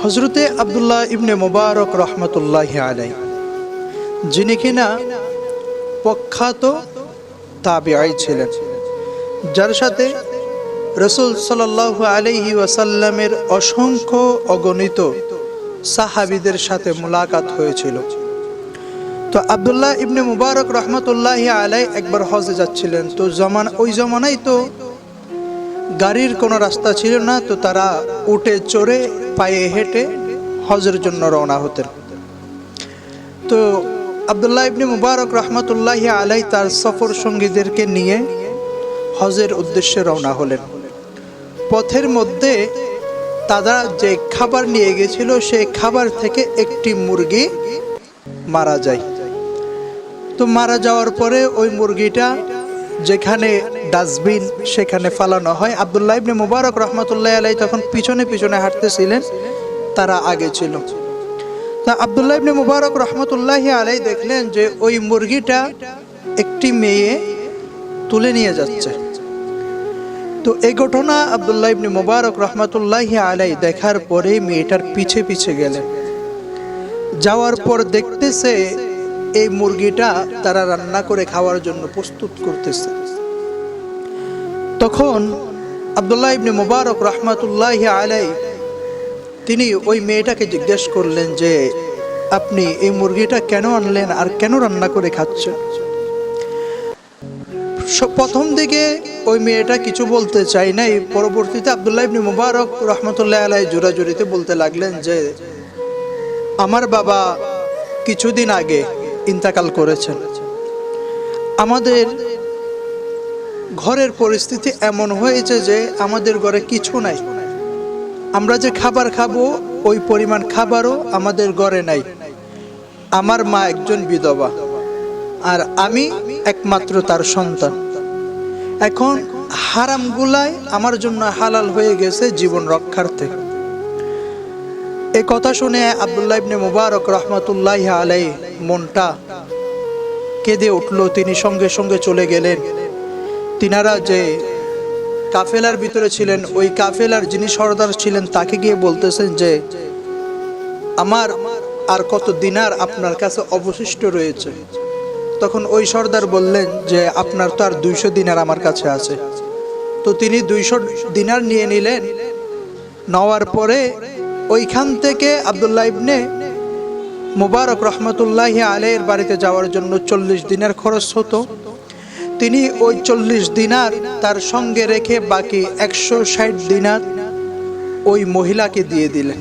হযরতে আব্দুল্লাহ ইবনে মুবারক রহমতুল্লাহি আলাইহি, যিনি কিনা প্রখ্যাত তাবিঈ ছিলেন, যার সাথে রাসূল সাল্লাল্লাহু আলাইহি ওয়াসাল্লামের অসংখ্য অগণিত সাহাবীদের সাথে মুলাকাত হয়েছিল। তো আব্দুল্লাহ ইবনে মুবারক রহমতুল্লাহি আলাইহি একবার হজে যাচ্ছিলেন। তো ওই জমানায় তো গাড়ির কোনো রাস্তা ছিল না, তো তারা উটে চড়ে পায়ে হেঁটে হজের জন্য রওনা হতেন। তো আব্দুল্লাহ ইবনে মুবারক রহমতুল্লাহি আলাইহি তার সফর সঙ্গীদেরকে নিয়ে হজের উদ্দেশ্যে রওনা হলেন। পথের মধ্যে তারা যে খাবার নিয়ে গেছিল, সেই খাবার থেকে একটি মুরগি মারা যায়। তো মারা যাওয়ার পরে ওই মুরগিটা যেখানে ডাস্টবিন সেখানে ফালানো হয়। আব্দুল্লাহ ইবনে মুবারক রহমতুল্লাহি আলাইহি তখন পিছনে পিছনে হাঁটতেছিলেন, তারা আগে ছিল। তা আব্দুল্লাহ ইবনে মুবারক রহমতুল্লাহি আলাইহি দেখলেন যে ওই মুরগিটা একটি মেয়ে তুলে নিয়ে যাচ্ছে। তো এই ঘটনা আব্দুল্লাহ ইবনে মুবারক রহমতুল্লাহি আলাইহি দেখার পরে মেয়েটার পিছে পিছে গেলেন। যাওয়ার পর দেখতেছে এই মুরগিটা তারা রান্না করে খাওয়ার জন্য প্রস্তুত করতেছে। তখন আব্দুল্লাহ ইবনে মুবারক রহমতুল্লাহি আলাইহি তিনি ওই মেয়েটাকে জিজ্ঞেস করলেন যে আপনি এই মুরগিটা কেন আনলেন আর কেন রান্না করে খাচ্ছেন? প্রথম দিকে ওই মেয়েটা কিছু বলতে চাই নাই। পরবর্তীতে আব্দুল্লাহ ইবনে মুবারক রহমতুল্লাহি আলাইহি জোরাজুরিতে বলতে লাগলেন যে আমার বাবা কিছুদিন আগে ইন্তেকাল করেছেন। আমাদের ঘরের পরিস্থিতি এমন হয়েছে যে আমাদের ঘরে কিছু নাই। আমরা যে খাবার খাবো ওই পরিমাণ খাবারও আমাদের ঘরে নাই। আমার মা একজন বিধবা আর আমি একমাত্র তার সন্তান। এখন হারামগুলাই আমার জন্য হালাল হয়ে গেছে জীবন রক্ষার্থে। এই কথা শুনে আব্দুল্লাহ ইবনে মুবারক রহমতুল্লাহি আলাইহি মনটা কেঁদে উঠল। তিনি সঙ্গে সঙ্গে চলে গেলেন। তিনারা যে কাফেলার ভিতরে ছিলেন, ওই কাফেলার যিনি সর্দার ছিলেন তাকে গিয়ে বলতেছেন যে আমার আর কত দিনার আপনার কাছে অবশিষ্ট রয়েছে? তখন ওই সর্দার বললেন যে আপনার তো আর 200 দিনার আমার কাছে আছে। তো তিনি 200 দিনার নিয়ে নিলেন। নেওয়ার পরে ওইখান থেকে আব্দুল্লাহ ইবনে মুবারক রহমতুল্লাহি আলাইহির বাড়িতে যাওয়ার জন্য 40 দিনার খরচ হতো। তিনি ওই 40 দিনার তার সঙ্গে রেখে বাকি 160 দিনার ওই মহিলাকে দিয়ে দিলেন।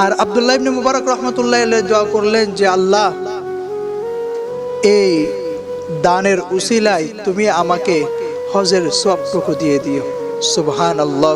আর আব্দুল্লাহ ইবনে মুবারক রহমতুল্লাহি আলাইহি দোয়া করলেন যে আল্লাহ, এই দানের উসিলায় তুমি আমাকে হজের সওয়াবটুকু দিয়ে দিও। সুবহানাল্লাহ।